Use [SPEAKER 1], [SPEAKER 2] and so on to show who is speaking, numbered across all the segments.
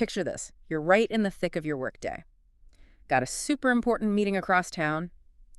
[SPEAKER 1] Picture this. You're right in the thick of your workday. Got a super important meeting across town,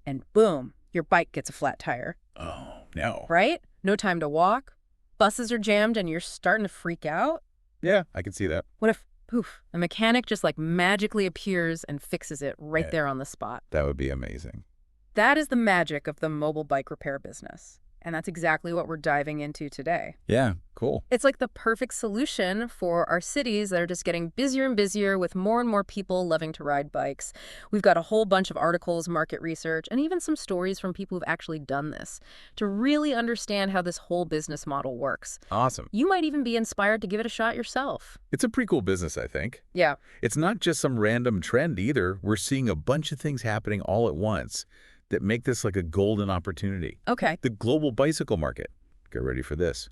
[SPEAKER 1] and boom, your bike gets a flat tire.
[SPEAKER 2] Oh, no.
[SPEAKER 1] Right? No time to walk. Buses are jammed and you're starting to freak out.
[SPEAKER 2] Yeah, I can see that.
[SPEAKER 1] What if, poof, a mechanic just like magically appears and fixes it right
[SPEAKER 2] Yeah.
[SPEAKER 1] there on the spot?
[SPEAKER 2] That would be amazing.
[SPEAKER 1] That is the magic of the mobile bike repair business. And that's exactly what we're diving into today.
[SPEAKER 2] Yeah, cool.
[SPEAKER 1] It's like the perfect solution for our cities that are just getting busier and busier with more and more people loving to ride bikes. We've got a whole bunch of articles, market research, and even some stories from people who've actually done this to really understand how this whole business model works.
[SPEAKER 2] Awesome.
[SPEAKER 1] You might even be inspired to give it a shot yourself.
[SPEAKER 2] It's a pretty cool business, I think.
[SPEAKER 1] Yeah.
[SPEAKER 2] It's not just some random trend either. We're seeing a bunch of things happening all at once that make this like a golden opportunity.
[SPEAKER 1] Okay.
[SPEAKER 2] The global bicycle market, get ready for this.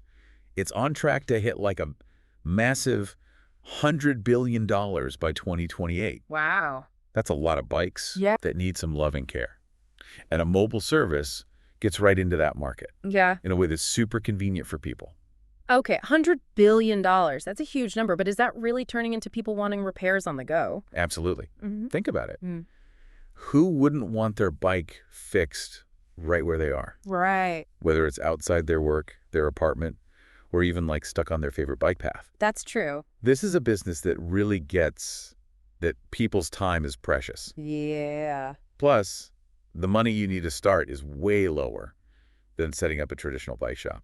[SPEAKER 2] It's on track to hit like a massive $100 billion by 2028.
[SPEAKER 1] Wow.
[SPEAKER 2] That's a lot of bikes
[SPEAKER 1] Yeah.
[SPEAKER 2] that need some loving care. And a mobile service gets right into that market
[SPEAKER 1] Yeah.
[SPEAKER 2] in a way that's super convenient for people.
[SPEAKER 1] Okay, $100 billion. That's a huge number, but is that really turning into people wanting repairs on the go?
[SPEAKER 2] Absolutely.
[SPEAKER 1] Mm-hmm.
[SPEAKER 2] Think about it.
[SPEAKER 1] Mm.
[SPEAKER 2] Who wouldn't want their bike fixed right where they are?
[SPEAKER 1] Right.
[SPEAKER 2] Whether it's outside their work, their apartment, or even like stuck on their favorite bike path.
[SPEAKER 1] That's true.
[SPEAKER 2] This is a business that really gets that people's time is precious.
[SPEAKER 1] Yeah.
[SPEAKER 2] Plus, the money you need to start is way lower than setting up a traditional bike shop.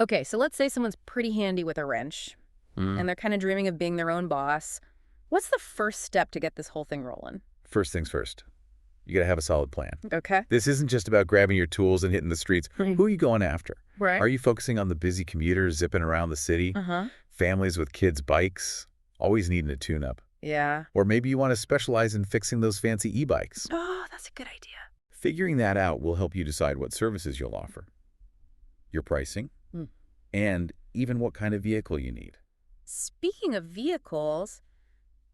[SPEAKER 1] Okay, so let's say someone's pretty handy with a wrench, and they're kind of dreaming of being their own boss. What's the first step to get this whole thing rolling?
[SPEAKER 2] First things first, you got to have a solid plan.
[SPEAKER 1] Okay.
[SPEAKER 2] This isn't just about grabbing your tools and hitting the streets. Who are you going after?
[SPEAKER 1] Right.
[SPEAKER 2] Are you focusing on the busy commuters zipping around the city?
[SPEAKER 1] Uh-huh.
[SPEAKER 2] Families with kids' bikes, always needing a tune-up?
[SPEAKER 1] Yeah.
[SPEAKER 2] Or maybe you want to specialize in fixing those fancy e-bikes.
[SPEAKER 1] Oh, that's a good idea.
[SPEAKER 2] Figuring that out will help you decide what services you'll offer, your pricing, and even what kind of vehicle you need.
[SPEAKER 1] Speaking of vehicles,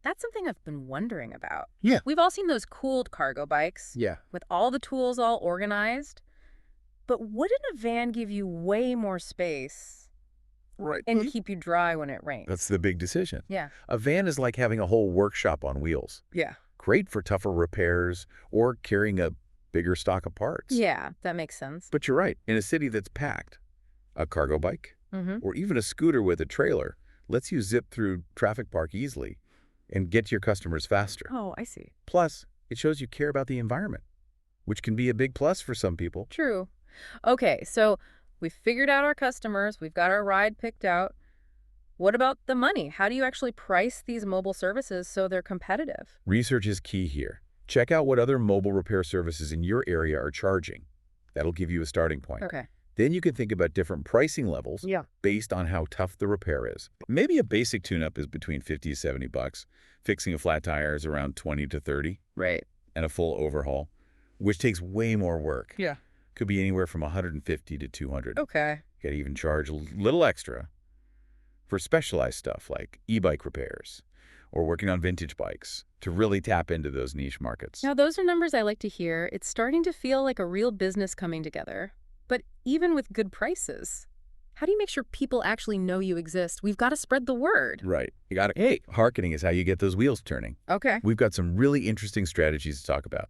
[SPEAKER 1] that's something I've been wondering about.
[SPEAKER 2] Yeah.
[SPEAKER 1] We've all seen those cooled cargo bikes
[SPEAKER 2] Yeah.
[SPEAKER 1] with all the tools all organized. But wouldn't a van give you way more space
[SPEAKER 2] Right.
[SPEAKER 1] and keep you dry when it rains?
[SPEAKER 2] That's the big decision.
[SPEAKER 1] Yeah.
[SPEAKER 2] A van is like having a whole workshop on wheels.
[SPEAKER 1] Yeah.
[SPEAKER 2] Great for tougher repairs or carrying a bigger stock of parts.
[SPEAKER 1] Yeah, that makes sense.
[SPEAKER 2] But you're right. In a city that's packed, a cargo bike
[SPEAKER 1] Mm-hmm.
[SPEAKER 2] or even a scooter with a trailer lets you zip through traffic park easily and get to your customers faster.
[SPEAKER 1] Oh, I see.
[SPEAKER 2] Plus, it shows you care about the environment, which can be a big plus for some people.
[SPEAKER 1] True. Okay, so we've figured out our customers. We've got our ride picked out. What about the money? How do you actually price these mobile services so they're competitive?
[SPEAKER 2] Research is key here. Check out what other mobile repair services in your area are charging. That'll give you a starting point.
[SPEAKER 1] Okay.
[SPEAKER 2] Then you can think about different pricing levels
[SPEAKER 1] Yeah.
[SPEAKER 2] based on how tough the repair is. Maybe a basic tune-up is between 50 to 70 bucks. Fixing a flat tire is around 20 to 30,
[SPEAKER 1] Right.
[SPEAKER 2] and a full overhaul, which takes way more work.
[SPEAKER 1] Yeah.
[SPEAKER 2] Could be anywhere from 150 to 200.
[SPEAKER 1] Okay.
[SPEAKER 2] You could even charge a little extra for specialized stuff like e-bike repairs or working on vintage bikes to really tap into those niche markets.
[SPEAKER 1] Now, those are numbers I like to hear. It's starting to feel like a real business coming together. But even with good prices, how do you make sure people actually know you exist? We've got to spread the word.
[SPEAKER 2] Right. You got it. Hey, marketing is how you get those wheels turning.
[SPEAKER 1] Okay.
[SPEAKER 2] We've got some really interesting strategies to talk about,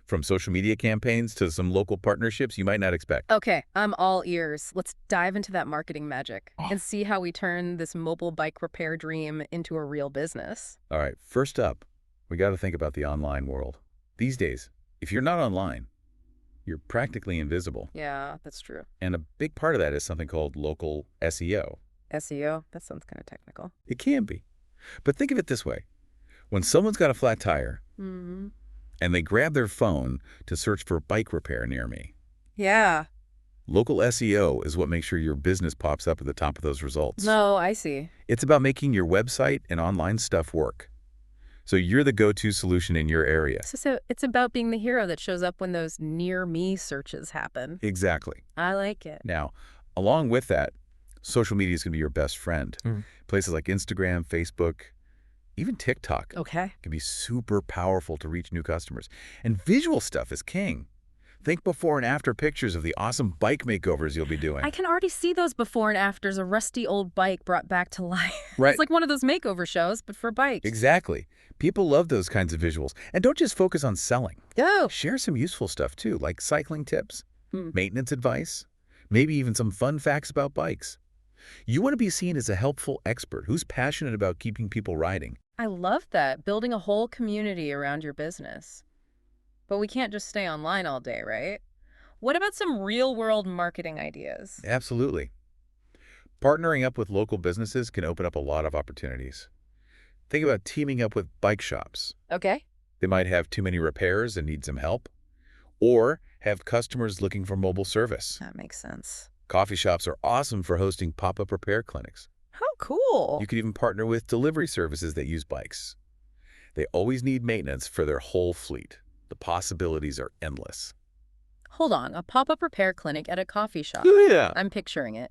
[SPEAKER 2] from social media campaigns to some local partnerships you might not expect.
[SPEAKER 1] Okay, I'm all ears. Let's dive into that marketing magic and see how we turn this mobile bike repair dream into a real business.
[SPEAKER 2] All right, first up, we got to think about the online world. These days, if you're not online, you're practically invisible.
[SPEAKER 1] Yeah, that's true.
[SPEAKER 2] And a big part of that is something called local SEO.
[SPEAKER 1] SEO, that sounds kind of technical.
[SPEAKER 2] It can be. But think of it this way. When someone's got a flat tire
[SPEAKER 1] Mm-hmm.
[SPEAKER 2] and they grab their phone to search for bike repair near me,
[SPEAKER 1] Yeah.
[SPEAKER 2] local SEO is what makes sure your business pops up at the top of those results.
[SPEAKER 1] No, I see.
[SPEAKER 2] It's about making your website and online stuff work. So you're the go-to solution in your area.
[SPEAKER 1] So it's about being the hero that shows up when those near me searches happen.
[SPEAKER 2] Exactly.
[SPEAKER 1] I like it.
[SPEAKER 2] Now, along with that, social media is going to be your best friend.
[SPEAKER 1] Mm.
[SPEAKER 2] Places like Instagram, Facebook, even TikTok
[SPEAKER 1] Okay.
[SPEAKER 2] can be super powerful to reach new customers. And visual stuff is king. Think before and after pictures of the awesome bike makeovers you'll be doing.
[SPEAKER 1] I can already see those before and afters, a rusty old bike brought back to life.
[SPEAKER 2] Right.
[SPEAKER 1] It's like one of those makeover shows, but for bikes.
[SPEAKER 2] Exactly. People love those kinds of visuals. And don't just focus on selling.
[SPEAKER 1] Oh.
[SPEAKER 2] Share some useful stuff too, like cycling tips,
[SPEAKER 1] Hmm.
[SPEAKER 2] maintenance advice, maybe even some fun facts about bikes. You want to be seen as a helpful expert who's passionate about keeping people riding.
[SPEAKER 1] I love that, building a whole community around your business. But we can't just stay online all day, right? What about some real-world marketing ideas?
[SPEAKER 2] Absolutely. Partnering up with local businesses can open up a lot of opportunities. Think about teaming up with bike shops.
[SPEAKER 1] Okay.
[SPEAKER 2] They might have too many repairs and need some help, or have customers looking for mobile service.
[SPEAKER 1] That makes sense.
[SPEAKER 2] Coffee shops are awesome for hosting pop-up repair clinics.
[SPEAKER 1] How cool.
[SPEAKER 2] You could even partner with delivery services that use bikes. They always need maintenance for their whole fleet. The possibilities are endless.
[SPEAKER 1] Hold on, a pop-up repair clinic at a coffee shop.
[SPEAKER 2] Yeah.
[SPEAKER 1] I'm picturing it.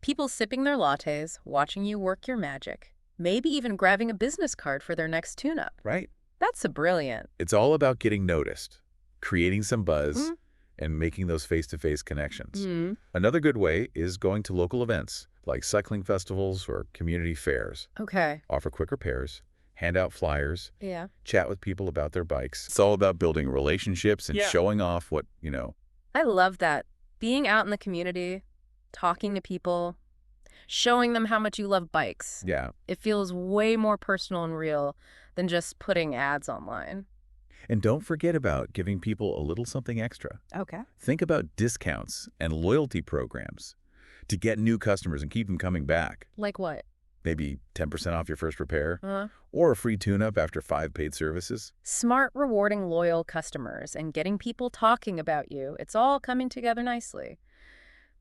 [SPEAKER 1] People sipping their lattes, watching you work your magic. Maybe even grabbing a business card for their next tune-up.
[SPEAKER 2] Right?
[SPEAKER 1] That's brilliant.
[SPEAKER 2] It's all about getting noticed, creating some buzz,
[SPEAKER 1] Mhm.
[SPEAKER 2] and making those face-to-face connections.
[SPEAKER 1] Hmm.
[SPEAKER 2] Another good way is going to local events, like cycling festivals or community fairs.
[SPEAKER 1] Okay.
[SPEAKER 2] Offer quick repairs, hand out flyers,
[SPEAKER 1] Yeah.
[SPEAKER 2] chat with people about their bikes. It's all about building relationships and
[SPEAKER 1] Yeah.
[SPEAKER 2] showing off what.
[SPEAKER 1] I love that. Being out in the community, talking to people, showing them how much you love bikes.
[SPEAKER 2] Yeah.
[SPEAKER 1] It feels way more personal and real than just putting ads online.
[SPEAKER 2] And don't forget about giving people a little something extra.
[SPEAKER 1] Okay.
[SPEAKER 2] Think about discounts and loyalty programs to get new customers and keep them coming back.
[SPEAKER 1] Like what?
[SPEAKER 2] Maybe 10% off your first repair,
[SPEAKER 1] Uh,
[SPEAKER 2] or a free tune-up after 5 paid services.
[SPEAKER 1] Smart, rewarding loyal customers and getting people talking about you. It's all coming together nicely.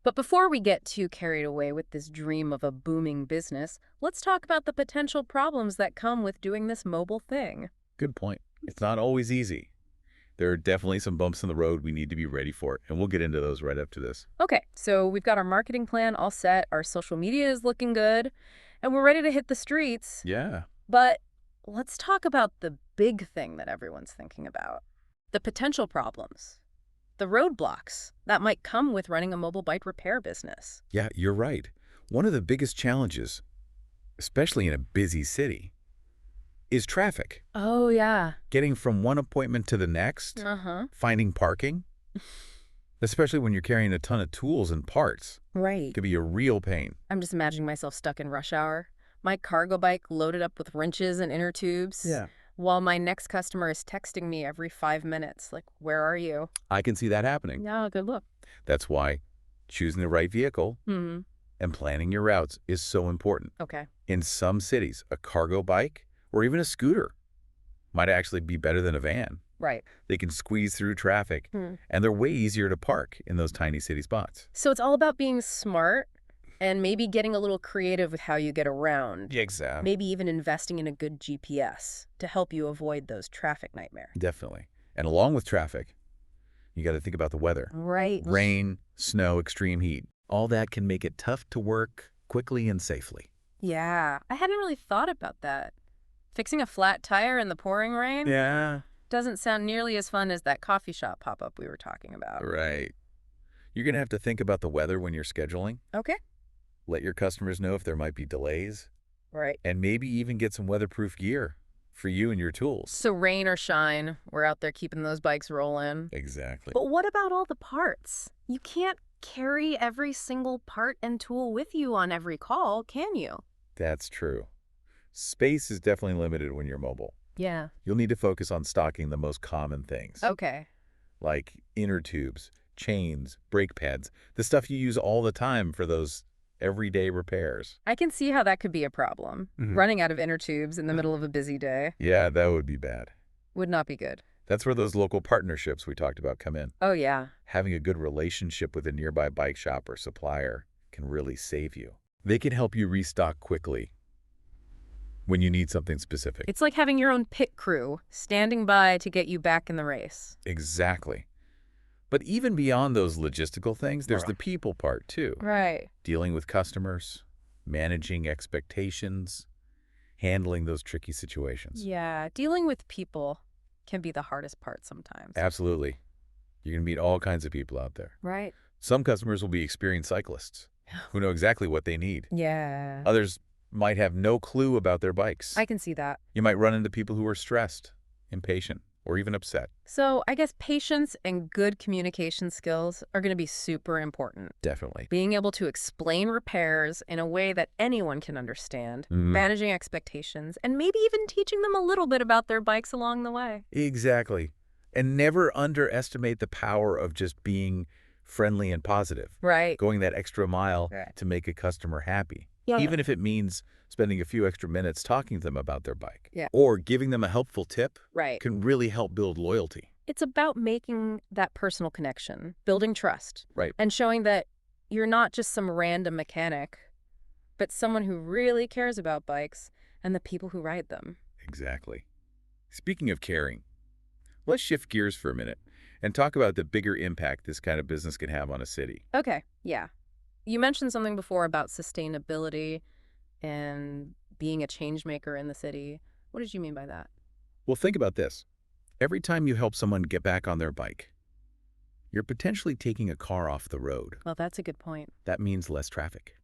[SPEAKER 1] But before we get too carried away with this dream of a booming business, let's talk about the potential problems that come with doing this mobile thing.
[SPEAKER 2] Good point. It's not always easy. There are definitely some bumps in the road we need to be ready for, and we'll get into those right after this.
[SPEAKER 1] Okay, so we've got our marketing plan all set, our social media is looking good, and we're ready to hit the streets.
[SPEAKER 2] Yeah.
[SPEAKER 1] But let's talk about the big thing that everyone's thinking about. The potential problems. The roadblocks that might come with running a mobile bike repair business.
[SPEAKER 2] Yeah, you're right. One of the biggest challenges, especially in a busy city, is traffic.
[SPEAKER 1] Oh, yeah.
[SPEAKER 2] Getting from one appointment to the next,
[SPEAKER 1] Uh-huh.
[SPEAKER 2] finding parking, especially when you're carrying a ton of tools and parts,
[SPEAKER 1] Right.
[SPEAKER 2] could be a real pain.
[SPEAKER 1] I'm just imagining myself stuck in rush hour. My cargo bike loaded up with wrenches and inner tubes. While my next customer is texting me every 5 minutes, like, where are you?
[SPEAKER 2] I can see that happening.
[SPEAKER 1] Yeah, good look.
[SPEAKER 2] That's why choosing the right vehicle
[SPEAKER 1] Hmm.
[SPEAKER 2] and planning your routes is so important.
[SPEAKER 1] Okay.
[SPEAKER 2] In some cities, a cargo bike or even a scooter might actually be better than a van.
[SPEAKER 1] Right.
[SPEAKER 2] They can squeeze through traffic,
[SPEAKER 1] Hmm.
[SPEAKER 2] and they're way easier to park in those tiny city spots.
[SPEAKER 1] So it's all about being smart and maybe getting a little creative with how you get around.
[SPEAKER 2] Exactly.
[SPEAKER 1] Maybe even investing in a good GPS to help you avoid those traffic nightmares.
[SPEAKER 2] Definitely. And along with traffic, you got to think about the weather.
[SPEAKER 1] Right.
[SPEAKER 2] Rain, snow, extreme heat. All that can make it tough to work quickly and safely.
[SPEAKER 1] Yeah. I hadn't really thought about that. Fixing a flat tire in the pouring rain
[SPEAKER 2] Yeah.
[SPEAKER 1] doesn't sound nearly as fun as that coffee shop pop-up we were talking about.
[SPEAKER 2] Right. You're going to have to think about the weather when you're scheduling.
[SPEAKER 1] Okay.
[SPEAKER 2] Let your customers know if there might be delays,
[SPEAKER 1] Right.
[SPEAKER 2] and maybe even get some weatherproof gear for you and your tools.
[SPEAKER 1] So rain or shine, we're out there keeping those bikes rolling.
[SPEAKER 2] Exactly.
[SPEAKER 1] But what about all the parts? You can't carry every single part and tool with you on every call, can you?
[SPEAKER 2] That's true. Space is definitely limited when you're mobile.
[SPEAKER 1] Yeah.
[SPEAKER 2] You'll need to focus on stocking the most common things,
[SPEAKER 1] Okay.
[SPEAKER 2] like inner tubes, chains, brake pads, the stuff you use all the time for those everyday repairs.
[SPEAKER 1] I can see how that could be a problem.
[SPEAKER 2] Mhm.
[SPEAKER 1] Running out of inner tubes in the middle of a busy day
[SPEAKER 2] Yeah, that would be bad.
[SPEAKER 1] would not be good.
[SPEAKER 2] That's where those local partnerships we talked about come in.
[SPEAKER 1] Oh, yeah.
[SPEAKER 2] Having a good relationship with a nearby bike shop or supplier can really save you. They can help you restock quickly when you need something specific.
[SPEAKER 1] It's like having your own pit crew standing by to get you back in the race.
[SPEAKER 2] Exactly. But even beyond those logistical things, there's the people part too.
[SPEAKER 1] Right.
[SPEAKER 2] Dealing with customers, managing expectations, handling those tricky situations.
[SPEAKER 1] Yeah. Dealing with people can be the hardest part sometimes.
[SPEAKER 2] Absolutely. You're going to meet all kinds of people out there.
[SPEAKER 1] Right.
[SPEAKER 2] Some customers will be experienced cyclists who know exactly what they need.
[SPEAKER 1] Yeah.
[SPEAKER 2] Others might have no clue about their bikes.
[SPEAKER 1] I can see that.
[SPEAKER 2] You might run into people who are stressed, impatient, or even upset.
[SPEAKER 1] So I guess patience and good communication skills are going to be super important.
[SPEAKER 2] Definitely.
[SPEAKER 1] Being able to explain repairs in a way that anyone can understand,
[SPEAKER 2] Mhm.
[SPEAKER 1] managing expectations, and maybe even teaching them a little bit about their bikes along the way.
[SPEAKER 2] Exactly. And never underestimate the power of just being friendly and positive.
[SPEAKER 1] Right.
[SPEAKER 2] Going that extra mile
[SPEAKER 1] Right.
[SPEAKER 2] to make a customer happy.
[SPEAKER 1] Yeah.
[SPEAKER 2] Even if it means spending a few extra minutes talking to them about their bike.
[SPEAKER 1] Yeah.
[SPEAKER 2] Or giving them a helpful tip
[SPEAKER 1] Right.
[SPEAKER 2] can really help build loyalty.
[SPEAKER 1] It's about making that personal connection, building trust,
[SPEAKER 2] Right.
[SPEAKER 1] and showing that you're not just some random mechanic, but someone who really cares about bikes and the people who ride them.
[SPEAKER 2] Exactly. Speaking of caring, let's shift gears for a minute and talk about the bigger impact this kind of business can have on a city.
[SPEAKER 1] Okay, yeah. You mentioned something before about sustainability and being a change maker in the city. What did you mean by that?
[SPEAKER 2] Well, think about this. Every time you help someone get back on their bike, you're potentially taking a car off the road.
[SPEAKER 1] Well, that's a good point.
[SPEAKER 2] That means less traffic,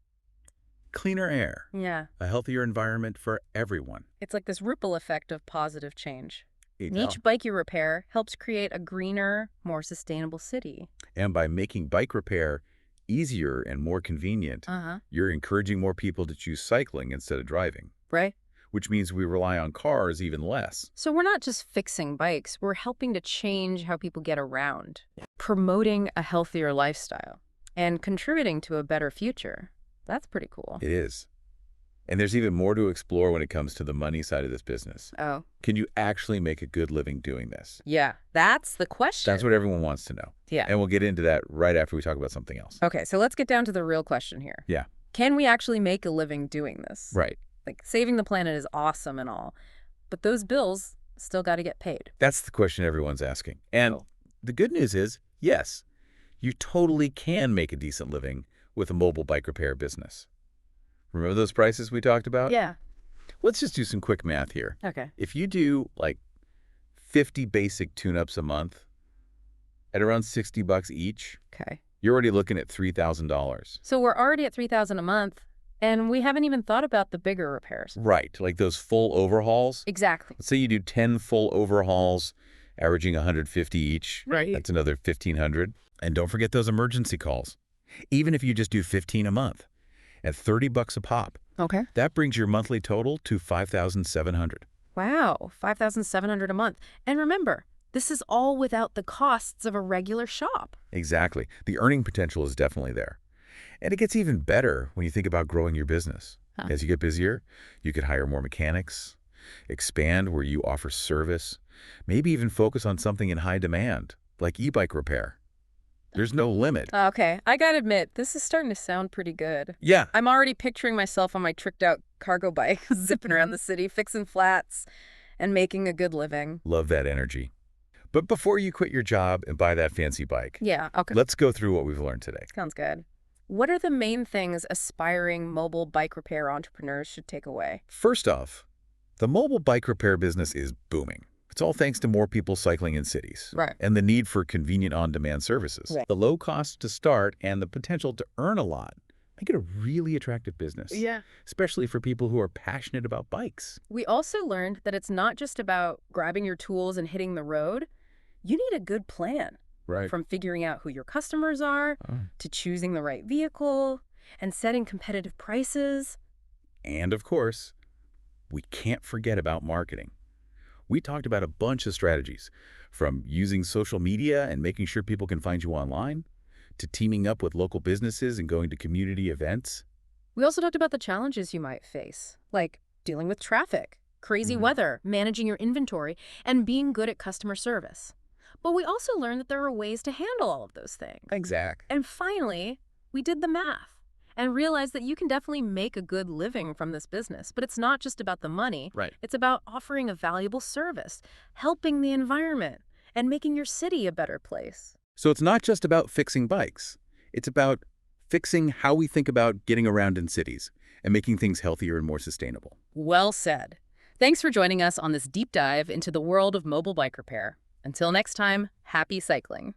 [SPEAKER 2] cleaner air,
[SPEAKER 1] Yeah,
[SPEAKER 2] a healthier environment for everyone.
[SPEAKER 1] it's like this ripple effect of positive change.
[SPEAKER 2] And
[SPEAKER 1] Each bike you repair helps create a greener, more sustainable city.
[SPEAKER 2] by making bike repair easier and more convenient,
[SPEAKER 1] Uh-huh.
[SPEAKER 2] you're encouraging more people to choose cycling instead of driving,
[SPEAKER 1] Right?
[SPEAKER 2] which means we rely on cars even less.
[SPEAKER 1] So we're not just fixing bikes, we're helping to change how people get around, promoting a healthier lifestyle, and contributing to a better future. That's pretty cool.
[SPEAKER 2] It is. And there's even more to explore when it comes to the money side of this business.
[SPEAKER 1] Oh,
[SPEAKER 2] Can you actually make a good living doing this?
[SPEAKER 1] yeah. That's the question.
[SPEAKER 2] That's what everyone wants to know.
[SPEAKER 1] Yeah.
[SPEAKER 2] And we'll get into that right after we talk about something else.
[SPEAKER 1] Okay, so let's get down to the real question here.
[SPEAKER 2] Yeah.
[SPEAKER 1] Can we actually make a living doing this?
[SPEAKER 2] Right.
[SPEAKER 1] Like, saving the planet is awesome and all, but those bills still got to get paid.
[SPEAKER 2] That's the question everyone's asking. And
[SPEAKER 1] Oh.
[SPEAKER 2] the good news is, yes, you totally can make a decent living with a mobile bike repair business. Remember those prices we talked about?
[SPEAKER 1] Yeah.
[SPEAKER 2] Let's just do some quick math here.
[SPEAKER 1] Okay.
[SPEAKER 2] If you do like 50 basic tune-ups a month at around $60 each,
[SPEAKER 1] Okay.
[SPEAKER 2] you're already looking at $3,000.
[SPEAKER 1] So we're already at $3,000 a month, and we haven't even thought about the bigger repairs.
[SPEAKER 2] Right, like those full overhauls.
[SPEAKER 1] Exactly.
[SPEAKER 2] Let's say you do 10 full overhauls, averaging 150 each.
[SPEAKER 1] Right.
[SPEAKER 2] That's another 1,500. And don't forget those emergency calls. Even if you just do 15 a month at $30 a pop,
[SPEAKER 1] Okay.
[SPEAKER 2] that brings your monthly total to $5,700.
[SPEAKER 1] Wow, $5,700 a month. And remember, this is all without the costs of a regular shop.
[SPEAKER 2] Exactly. The earning potential is definitely there. And it gets even better when you think about growing your business.
[SPEAKER 1] Huh.
[SPEAKER 2] As you get busier, you could hire more mechanics, expand where you offer service, maybe even focus on something in high demand, like e-bike repair. There's no limit.
[SPEAKER 1] Okay, I gotta admit, this is starting to sound pretty good.
[SPEAKER 2] Yeah,
[SPEAKER 1] I'm already picturing myself on my tricked out cargo bike, zipping around the city, fixing flats, and making a good living.
[SPEAKER 2] love that energy. But before you quit your job and buy that fancy bike,
[SPEAKER 1] Yeah, okay.
[SPEAKER 2] let's go through what we've learned today.
[SPEAKER 1] Sounds good. What are the main things aspiring mobile bike repair entrepreneurs should take away?
[SPEAKER 2] First off, the mobile bike repair business is booming. It's all thanks to more people cycling in cities.
[SPEAKER 1] Right.
[SPEAKER 2] And the need for convenient on-demand services.
[SPEAKER 1] Right.
[SPEAKER 2] The low cost to start and the potential to earn a lot make it a really attractive business.
[SPEAKER 1] Yeah.
[SPEAKER 2] Especially for people who are passionate about bikes.
[SPEAKER 1] We also learned that it's not just about grabbing your tools and hitting the road. You need a good plan.
[SPEAKER 2] Right.
[SPEAKER 1] From figuring out who your customers are, to choosing the right vehicle, and setting competitive prices.
[SPEAKER 2] And of course, we can't forget about marketing. We talked about a bunch of strategies, from using social media and making sure people can find you online, to teaming up with local businesses and going to community events.
[SPEAKER 1] We also talked about the challenges you might face, like dealing with traffic, crazy weather, managing your inventory, and being good at customer service. But we also learned that there are ways to handle all of those things.
[SPEAKER 2] Exactly.
[SPEAKER 1] And finally, we did the math and realized that you can definitely make a good living from this business. But it's not just about the money.
[SPEAKER 2] Right.
[SPEAKER 1] It's about offering a valuable service, helping the environment, and making your city a better place.
[SPEAKER 2] So it's not just about fixing bikes. It's about fixing how we think about getting around in cities and making things healthier and more sustainable.
[SPEAKER 1] Well said. Thanks for joining us on this deep dive into the world of mobile bike repair. Until next time, happy cycling.